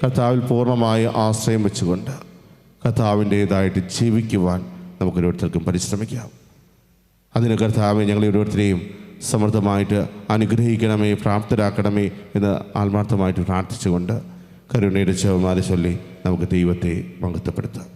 കർത്താവിൽ പൂർണ്ണമായ ആശ്രയം വെച്ചുകൊണ്ട് കർത്താവിൻ്റേതായിട്ട് ജീവിക്കുവാൻ നമുക്കൊരോരുത്തർക്കും പരിശ്രമിക്കാം. അതിന് കർത്താവെ ഞങ്ങളെ ഓരോരുത്തരെയും സമൃദ്ധമായിട്ട് അനുഗ്രഹിക്കണമേ, പ്രാപ്തരാക്കണമേ എന്ന് ആത്മാർത്ഥമായിട്ട് പ്രാർത്ഥിച്ചുകൊണ്ട് കരുണയുടെ ജപമാല ചൊല്ലി നമുക്ക് ദൈവത്തെ മഹത്വപ്പെടുത്താം.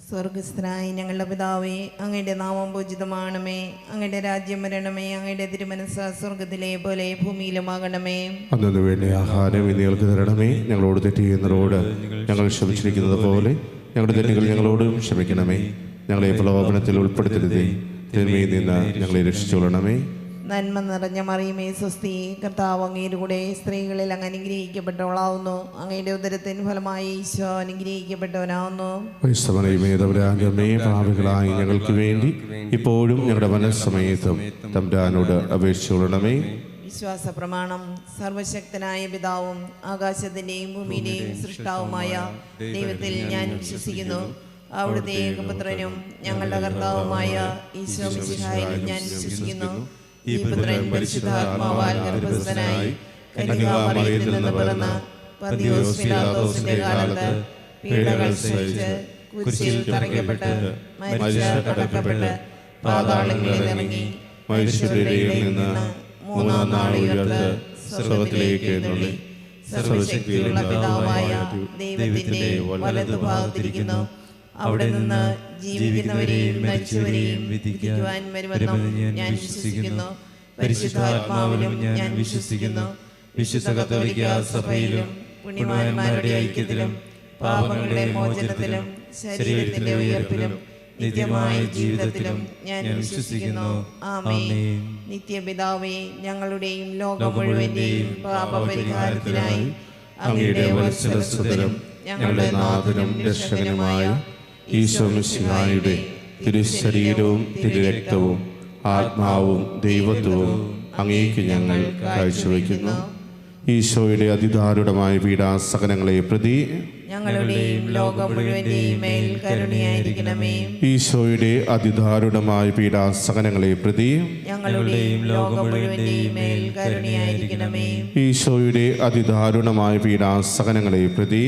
സ്വർഗസ്ഥനായ ഞങ്ങളുടെ പിതാവേ, അങ്ങയുടെ നാമം പൂജിതമാണമേ, അങ്ങയുടെ രാജ്യം വരണമേ, അങ്ങയുടെ തിരുമനസ്സ് സ്വർഗത്തിലെ പോലെ ഭൂമിയിലുമാകണമേ. അന്നു വേണ്ടി ആഹാരം ഇന്ന് ഞങ്ങൾക്ക് തരണമേ. ഞങ്ങളോട് തെറ്റ് ചെയ്യുന്നവരോട് ഞങ്ങൾ ക്ഷമിച്ചിരിക്കുന്നത് പോലെ ഞങ്ങളുടെ തെറ്റുകൾ ഞങ്ങളോടും ക്ഷമിക്കണമേ. ഞങ്ങളെ പ്രലോഭനത്തിൽ ഉൾപ്പെടുത്തരുതേ, തിന്മയിൽ നിന്ന് ഞങ്ങളെ രക്ഷിച്ചുകൊള്ളണമേ. നന്മ നിറഞ്ഞ മറിയമേ സ്വസ്തി, കർത്താവ് അങ്ങയുടെ കൂടെ സ്ത്രീകളിൽ അങ്ങ് അനുഗ്രഹിക്കപ്പെട്ടവളാവുന്നു. അങ്ങയുടെ ഉദരത്തിന് ഫലമായി ഈശോ അനുഗ്രഹിക്കപ്പെട്ടവനാവുന്നു. പാപികളായി ഞങ്ങൾക്ക് വേണ്ടി ഇപ്പോഴും ഞങ്ങളുടെ മനസ്സമയത്തും തമ്പുരാനോട് അപേക്ഷിച്ചുകൊള്ളണമേ. വിശ്വാസ പ്രമാണം. സർവശക്തനായ പിതാവും ആകാശത്തിന്റെയും ഭൂമിയുടെയും സൃഷ്ടാവുമായ ദൈവത്തിൽ ഞാൻ വിശ്വസിക്കുന്നു. അവിടുത്തെ ഏകപുത്രനും ഞങ്ങളുടെ കർത്താവുമായ ഈശോ മിശിഹായിൽ ഞാൻ വിശ്വസിക്കുന്നു. ഈ പുത്രൻ പരിശുദ്ധാത്മാവാൽ ഗർഭസ്ഥനായി കന്യകാമറിയത്തിൽ നിന്ന് പിറന്ന് പന്തിയോസ് പീലാത്തോസിന്റെ കാലത്ത് പീഡകൾ സഹിച്ച് കുരിശിൽ തറയ്ക്കപ്പെട്ട് മരിച്ച് അടക്കപ്പെട്ട് പാതാളങ്ങളിൽ ഇറങ്ങി മനുഷ്യരുടെ ഇടയിൽ നിന്ന് മൂന്നാം നാൾ ഉയർത്ത് സ്വർഗ്ഗത്തിലേക്ക് എഴുന്നള്ളി സർവശക്തിയുള്ള പിതാവായ ദൈവത്തിന്റെ വലതുഭാഗത്തിരിക്കുന്നു. അവിടെ നിന്ന് ജീവിക്കുന്നവരെയും മരിച്ചവരെയും വിധിക്കുവാൻ വരുമെന്നും ഞാൻ വിശ്വസിക്കുന്നു. പരിശുദ്ധാത്മാവിലും ഞാൻ വിശ്വസിക്കുന്നു. വിശുദ്ധ കത്തോലിക്ക സഭയിലും പുണ്യവാന്മാരുടെ ഐക്യത്തിലും പാപങ്ങളുടെ മോചനത്തിലും ശരീരത്തിന്റെ ഉയർപ്പിലും നിത്യമായ ജീവിതത്തിലും ഞാൻ വിശ്വസിക്കുന്നു. ആമേൻ. നിത്യപിതാവേ, ഞങ്ങളുടെയും ലോകം മുഴുവന്റെയും പാപപരിഹാരത്തിനായി അങ്ങയുടെ വത്സലസുതനും ഞങ്ങളുടെ നാഥനും രക്ഷകനുമായ ഈശോ മിശിഹായുടെ തിരുശരീരവും തിരുരക്തവും ആത്മാവും ദൈവത്വവും അങ്ങേക്ക് ഞങ്ങൾ കാഴ്ചവെക്കുന്നു. ഈശോയുടെ അതിദാരുണമായ പീഡാസഹനങ്ങളെ പ്രതി ഞങ്ങളുടെയും ലോകം മുഴുവന്റെയും മേൽ കരുണയായിരിക്കണമേ. ഈശോയുടെ അതിദാരുണമായ പീഡാസഹനങ്ങളെ പ്രതി ഞങ്ങളുടെയും ലോകം മുഴുവന്റെയും മേൽ കരുണയായിരിക്കണമേ. ഈശോയുടെ അതിദാരുണമായ പീഡാസഹനങ്ങളെ പ്രതി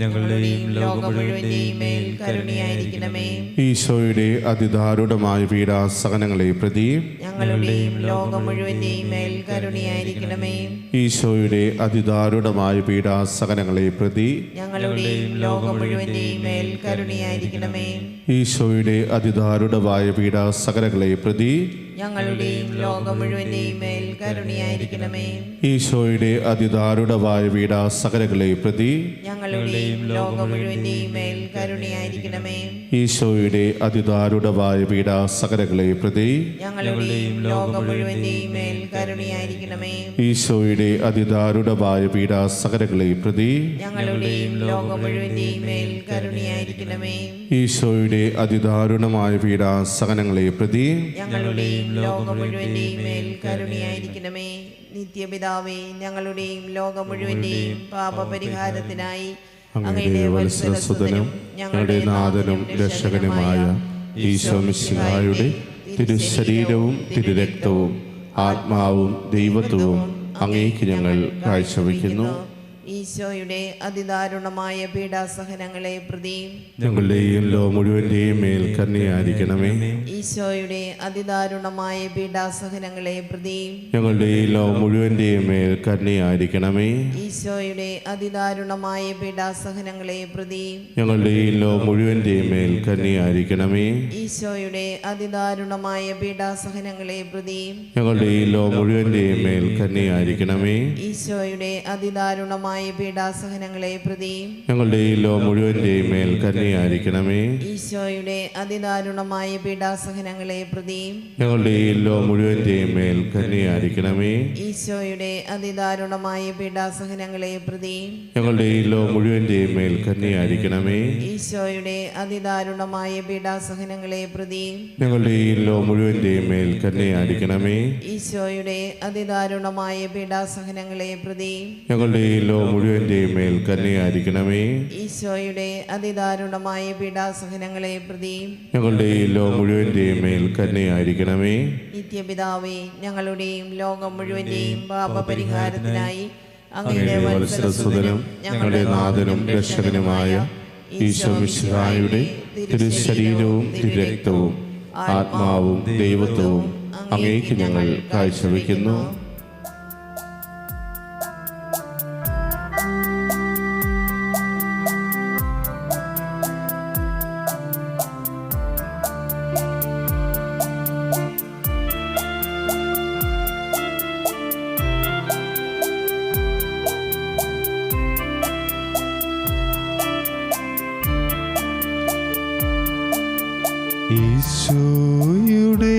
ഞങ്ങളുടെയും ലോകം മുഴുവന്റെയും മേൽ കരുണയായിരിക്കണമേ. ഈശോയുടെ അതിദാരുണമായ പീഡാസഹനങ്ങളെ പ്രതി ഞങ്ങളുടെയും ലോകം മുഴുവന്റെയും മേൽ കരുണയായിരിക്കണമേ. ഈശോയുടെ അതിദാരുണമായ പീഡാസഹനങ്ങളെ പ്രതി ഞങ്ങളുടെയും ലോകം മുഴുവന്റെയും മേൽ കരുണയായിരിക്കണമേ. ഈശോയുടെ അതിദാരുണമായ പീഡാസഹനങ്ങളെ പ്രതി ഞങ്ങളുടെയും ലോകം മുഴുവന്റെയും മേൽ കരുണയായിരിക്കണമേ. ഈശോയുടെ അതിദാരുണമായ പീഡാസഹനങ്ങളെ പ്രതി ഞങ്ങളുടെയും ലോകം മുഴുവന്റെയും മേൽ കരുണയായിരിക്കണമേ. ഈശോയുടെ അതിദാരുണമായ പീഡാസഹനങ്ങളെ പ്രതി ഞങ്ങളുടെയും ലോകം മുഴുവന്റെയും മേൽ കരുണയായിരിക്കണമേ. ഈശോയുടെ അതിദാരുണമായ പീഡാസഹനങ്ങളെ പ്രതി ഞങ്ങളുടെയും ലോകം മുഴുവന്റെയും മേൽ കരുണയായിരിക്കണമേ. ഈശോയുടെ അതിദാരുണമായ പീഡാസഹനങ്ങളെ പ്രതി ഞങ്ങളുടെയും ലോകം മുഴുവന്റെയും മേൽ കരുണയായിരിക്കണമേ. നിത്യപിതാവേ, ഞങ്ങളുടെയും ലോകം മുഴുവന്റെയും പാപപരിഹാരത്തിനായി അങ്ങയുടെ വത്സലസുതനും ഞങ്ങളുടെ നാഥനും രക്ഷകനുമായ ഈശോ മിശിഹായുടെ തിരുശരീരവും തിരുരക്തവും ആത്മാവും ദൈവത്വവും അങ്ങേക്ക് ഞങ്ങൾ കാഴ്ചവെക്കുന്നു. ഈശോയുടെ അതിദാരുണമായ പീഡാസഹനങ്ങളെ പ്രതി ഞങ്ങളുടെയും ലോകം മുഴുവന്റെയും മേൽ കരുണയായിരിക്കണമേ. ഈശോയുടെ അതിദാരുണമായ പീഡാസഹനങ്ങളെ പ്രതി ഞങ്ങളുടെയും ലോകം മുഴുവന്റെയും മേൽ കരുണയായിരിക്കണമേ. ഈശോയുടെ അതിദാരുണമായ പീഡാസഹനങ്ങളെ പ്രതി ഞങ്ങളുടെയും ലോകം മുഴുവന്റെയും മേൽ കരുണയായിരിക്കണമേ. ഈശോയുടെ അതിദാരുണമായ പീഡാസഹനങ്ങളെ പ്രതി ഞങ്ങളുടെയും ലോകം മുഴുവന്റെയും മേൽ കരുണയായിരിക്കണമേ. ഈശോയുടെ അതിദാരുണമായ പീഡാസഹനങ്ങളെ പ്രതി ഞങ്ങളുടെയും ലോകം മുഴുവന്റെയും മേൽ കരുണയായിരിക്കണമേ. ഈശോയുടെ അതിദാരുണമായ പീഡാസഹനങ്ങളെ പ്രതി ഞങ്ങളുടെയും ലോകം മുഴുവന്റെയും മേൽ കരുണയായിരിക്കണമേ. ഈശോയുടെ അതിദാരുണമായ പീഡാസഹനങ്ങളെ പ്രതി ഞങ്ങളുടെയും ലോകം മുഴുവന്റെയും മേൽ കരുണയായിരിക്കണമേ. ഈശോയുടെ അതിദാരുണമായ പീഡാസഹനങ്ങളെ പ്രതി ഞങ്ങളുടെയും ലോകം മുഴുവന്റെയും മേൽ കരുണയായിരിക്കണമേ. ഈശോയുടെ അതിദാരുണമായ പീഡാസഹനങ്ങളെ പ്രതി ഞങ്ങളുടെയും ലോകം മുഴുവന്റെയും മേൽ കരുണയായിരിക്കണമേ. ഈശോയുടെ അതിദാരുണമായ പീഡാസഹനങ്ങളെ പ്രതി ഞങ്ങളുടെയും ലോകം മുഴുവന്റെയും മേൽ കരുണയായിരിക്കണമേ. നിത്യപിതാവേ, ഞങ്ങളുടെയും ലോകം മുഴുവന്റെയും പാപപരിഹാരത്തിനായി അങ്ങയുടെ വത്സരസുതനും ഞങ്ങളുടെ നാഥനും രക്ഷകനുമായ ഈശോ മിശിഹായുടെ തിരുശരീരവും തിരുരക്തവും ആത്മാവും ദൈവത്വവും അങ്ങേക്ക് ഞങ്ങൾ കാഴ്ചവെക്കുന്നു. ഈശോയുടെ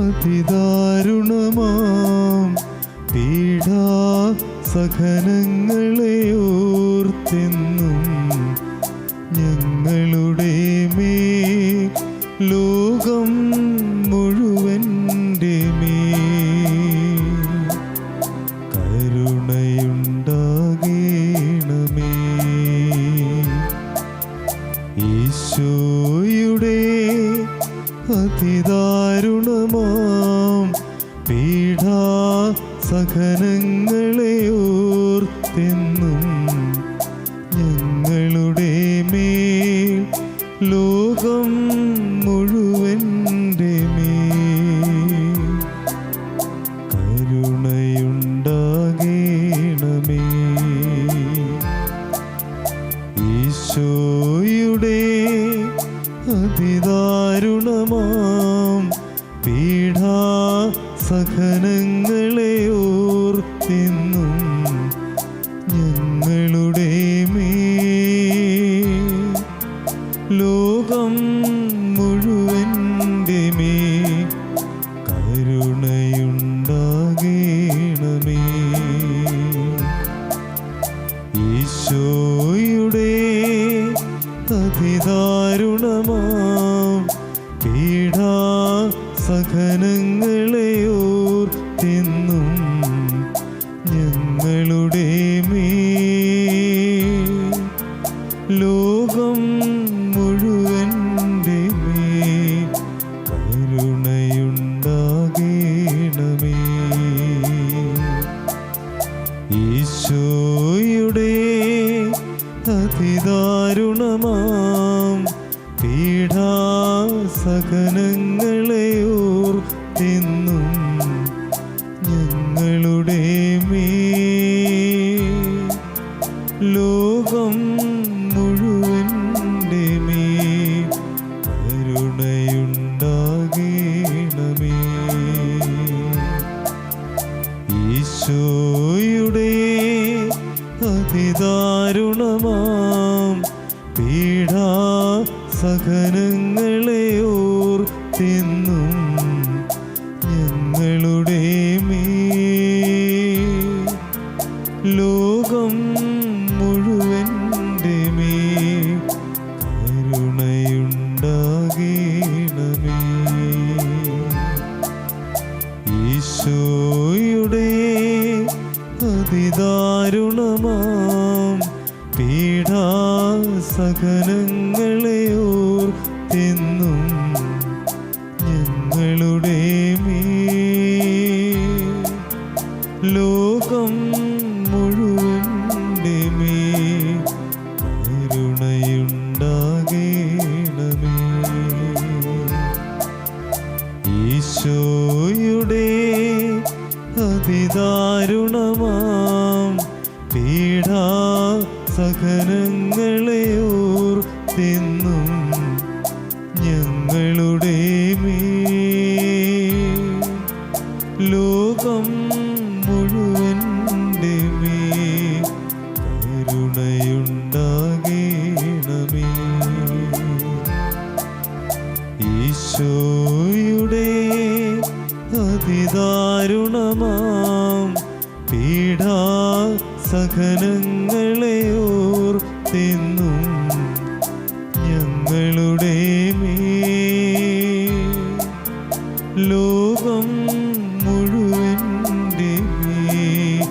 അതിദാരുണമാം പീഡാസഹനങ്ങളെ ഓർത്തെന്നും ഞങ്ങളുടെ മേൽ ലോകം മുഴുവൻ്റെ മേൽ കരുണയുണ്ടാകണമേ. ഈശോയുടെ അതിദാരുണമാം പീഡാസഹനങ്ങളെ ഓർത്തെന്നും ഞങ്ങളുടെ മേൽ ലോകം മുഴുവൻ്റെ മേൽ കരുണയുണ്ടാകണമേ. ഈശോയുടെ അതിദാരുണമാം പീഡാസഹനങ്ങളെ ഓർത്തെന്നും ഞങ്ങളുടെ മേൽ ലോകം മുഴുവൻ്റെ മേൽ കരുണയുണ്ടാകണമേ. ഈശോയുടെ അതിദാരുണമാം പീഡാസഹനങ്ങളെ ഓർത്തെന്നും ഞങ്ങളുടെ മേൽ ലോകം മുഴുവൻ്റെ മേൽ കരുണയുണ്ടാകണമേ. ഈശോയുടെ അതിദാരുണമാം പീഡാസഹനങ്ങളെ ഓർത്തെന്നും ഞങ്ങളുടെ മേൽ ലോകം മുഴുവൻ്റെ മേൽ കരുണയുണ്ടാകണമേ. ഈശോയുടെ അതിദാരുണമാം പീഡാസഹനങ്ങളെ ഓർത്തെന്നും ഞങ്ങളുടെ മേൽ ലോകം മുഴുവൻ്റെ മേൽ കരുണയുണ്ടാകണമേ. ഈശോയുടെ അതിദാരുണമാം പീഡാസഹനങ്ങളെ ഓർത്തെന്നും ഞങ്ങളുടെ മേൽ ലോകം മുഴുവൻ്റെ മേൽ കരുണയുണ്ടാകണമേ. ഈശോയുടെ അതിദാരുണമാം പീഡാസഹനങ്ങളെ ഓർത്തെന്നും ഞങ്ങളുടെ മേൽ ലോകം മുഴുവൻ്റെ മേൽ കരുണയുണ്ടാകണമേ. ഈശോയുടെ അതിദാരുണമാം പീഡാസഹനങ്ങളെ ഓർത്തെന്നും ഞങ്ങളുടെ മേൽ ലോകം മുഴുവൻ്റെ മേൽ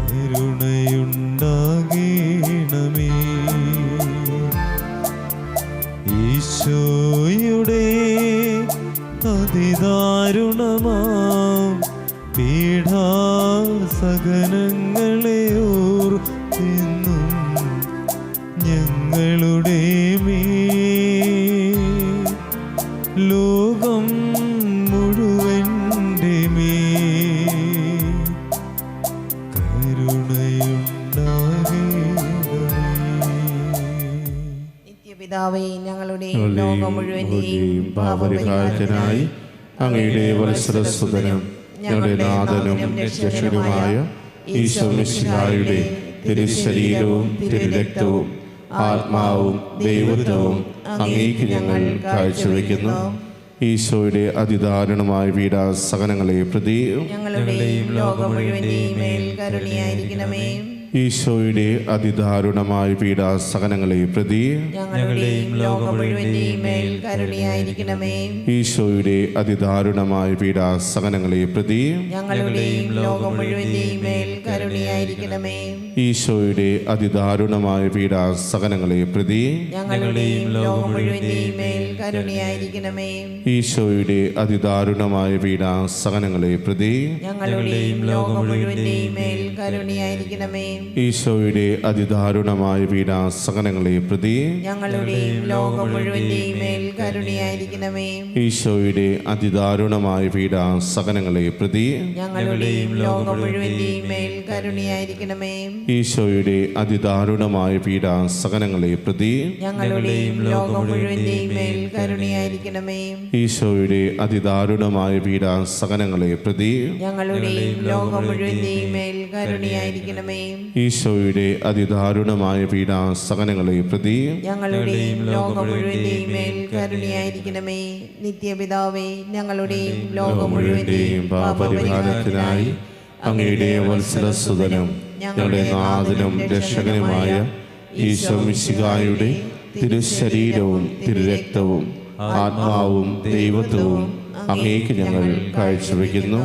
കരുണയുണ്ടാകണമേ. ഈശോയുടെ അതിദാരുണമാം പീഡാസഹനങ്ങളെ പിതാവേ, ഞങ്ങളുടെയും ലോകം മുഴുവന്റെയും പാപപരിഹാരത്തിനായി അങ്ങയുടെ വത്സരസുതനും ഞങ്ങളുടെ നാഥനും രക്ഷകനുമായ ഈശോ മിശിഹായുടെ തിരുശരീരവും തിരുരക്തവും ആത്മാവും ദൈവത്വവും അങ്ങേക്ക് ഞങ്ങൾ കാഴ്ചവെക്കുന്നു. ഈശോയുടെ അതിദാരുണമായ പീഡാസഹനങ്ങളെ പ്രതി ഞങ്ങളുടെയും ലോകം മുഴുവന്റെയും മേൽ കരുണയായിരിക്കണമേ. ഈശോയുടെ അതിദാരുണമായ പീഡാസഹനങ്ങളെ പ്രതി ഞങ്ങളുടെയും ലോകം മുഴുവന്റെയും മേൽ കരുണയായിരിക്കണമേ. ഈശോയുടെ അതിദാരുണമായ പീഡാസഹനങ്ങളെ പ്രതി ഞങ്ങളുടെയും ലോകം മുഴുവന്റെയും മേൽ കരുണയായിരിക്കണമേ. ഈശോയുടെ അതിദാരുണമായ പീഡാസഹനങ്ങളെ പ്രതി ഞങ്ങളുടെയും ലോകം മുഴുവന്റെയും മേൽ കരുണയായിരിക്കണമേ. ഈശോയുടെ അതിദാരുണമായ പീഡാസഹനങ്ങളെ പ്രതി ഞങ്ങളുടെയും ലോകം മുഴുവന്റെയും മേൽ കരുണയായിരിക്കണമേ. ഈശോയുടെ അതിദാരുണമായ പീഡാസഹനങ്ങളെ പ്രതി ഞങ്ങളുടെയും ലോകം മുഴുവന്റെയും മേൽ കരുണയായിരിക്കണമേ. ഈശോയുടെ അതിദാരുണമായ പീഡാസഹനങ്ങളെ പ്രതി ഞങ്ങളുടെയും ലോകം മുഴുവന്റെയും മേൽ കരുണയായിരിക്കണമേ. ഈശോയുടെ അതിദാരുണമായ പീഡാസഹനങ്ങളെ പ്രതി ഞങ്ങളുടെയും ലോകം മുഴുവന്റെയും മേൽ കരുണയായിരിക്കണമേ. ഈശോയുടെ അതിദാരുണമായ പീഡാസഹനങ്ങളെ പ്രതി ഞങ്ങളുടെയും ലോകം മുഴുവന്റെയും മേൽ കരുണയായിരിക്കണമേ. ഈശോയുടെ അതിദാരുണമായ പീഡാസഹനങ്ങളെ പ്രതി ഞങ്ങളുടെയും ലോകം മുഴുവന്റെയും മേൽ കരുണയായിരിക്കണമേ. നിത്യപിതാവേ, ഞങ്ങളുടെയും ലോകം മുഴുവന്റെയും പാപപരിഹാരത്തിനായി അങ്ങയുടെ വത്സരസുതനും ഞങ്ങളുടെ നാഥനും രക്ഷകനുമായ ഈശോ മിശിഹായുടെ തിരുശരീരവും തിരുരക്തവും ആത്മാവും ദൈവത്വവും അങ്ങേക്ക് ഞങ്ങൾ കാഴ്ചവെക്കുന്നു.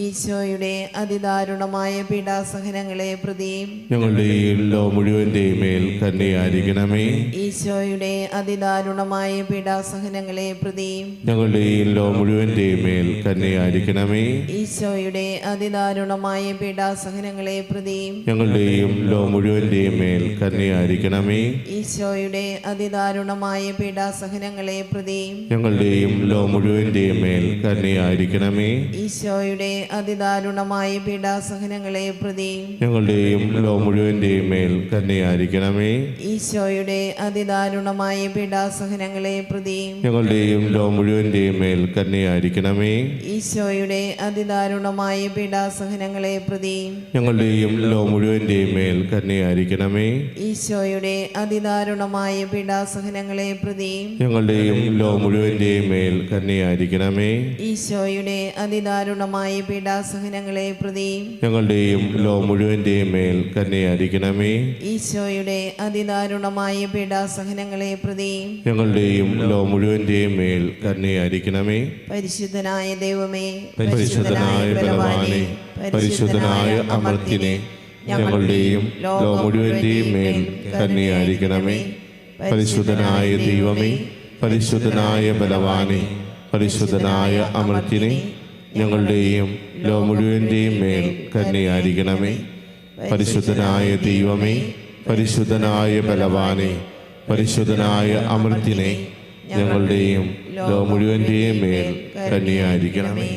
ഈശോയുടെ അതിദാരുണമായ പീഡാസഹനങ്ങളെ പ്രതി ഞങ്ങളുടെ ഈ ലോകം മുഴുവന്റെയും മേൽ കന്യയായിരിക്കണമേ. ഈശോയുടെ അതിദാരുണമായ പീഡാസഹനങ്ങളെ പ്രതി ഞങ്ങളുടെ ഈ ലോകം മുഴുവന്റെയും മേൽ കന്യയായിരിക്കണമേ. ഈശോയുടെ അതിദാരുണമായ പീഡാസഹനങ്ങളെ പ്രതി ഞങ്ങളുടെയും ലോകം മുഴുവന്റെയും മേൽ കന്യയായിരിക്കണമേ. ഈശോയുടെ അതിദാരുണമായ പീഡാസഹനങ്ങളെ പ്രതി ഞങ്ങളുടെയും ലോകം മുഴുവന്റെയും മേൽ കന്യയായിരിക്കണമേ. ഈശോയുടെ അതിദാരുണമായ പീഡാസഹനങ്ങളെ പ്രതി ഞങ്ങളുടെയും ലോകം മുഴുവന്റെയും മേൽ കന്യയായിരിക്കണമേ. ഈശോയുടെ അതിദാരുണമായ പീഡാസഹനങ്ങളെ പ്രതി ഞങ്ങളുടെയും ലോകം മുഴുവന്റെയും മേൽ കന്യയായിരിക്കണമേ. ഈശോയുടെ അതിദാരുണമായ പീഡാസഹനങ്ങളെ പ്രതി ഞങ്ങളുടെയും ലോകം മുഴുവന്റെയും മേൽ കന്യയായിരിക്കണമേ. ഈശോയുടെ അതിദാരുണമായ പീഡാസഹനങ്ങളെ പ്രതി ഞങ്ങളുടെയും ലോകം മുഴുവന്റെയും മേൽ കന്യയായിരിക്കണമേ. ഈശോയുടെ അതിദാരുണമായ പീഡാസഹനങ്ങളെ പ്രതി ഞങ്ങളുടെയും ലോകം മുഴുവന്റെയും മേൽ കന്യയായിരിക്കണമേ. ഈശോയുടെ അതിദാരുണമായ പീഡാസഹനങ്ങളെ പ്രതി ഞങ്ങളുടെയും ലോകം മുഴുവന്റെയും മേൽ കന്യയായിരിക്കണമേ. പരിശുദ്ധനായ ദൈവമേ, പരിശുദ്ധനായ ബലവാനെ, പരിശുദ്ധനായ അമർത്യനെ, ഞങ്ങളുടെയും ലോകം മുഴുവന്റെയും മേൽ കന്യയായിരിക്കണമേ. പരിശുദ്ധനായ ദൈവമേ, പരിശുദ്ധനായ ബലവാനെ, പരിശുദ്ധനായ അമർത്യനെ, ഞങ്ങളുടെയും ലോകം മുഴുവന്റെയും മേൽ കന്യയായിരിക്കണമേ. പരിശുദ്ധനായ ദൈവമേ, പരിശുദ്ധനായ ബലവാനെ, പരിശുദ്ധനായ അമർത്യനെ, ഞങ്ങളുടെയും ലോകം മുഴുവന്റെയും മേൽ കന്യയായിരിക്കണമേ.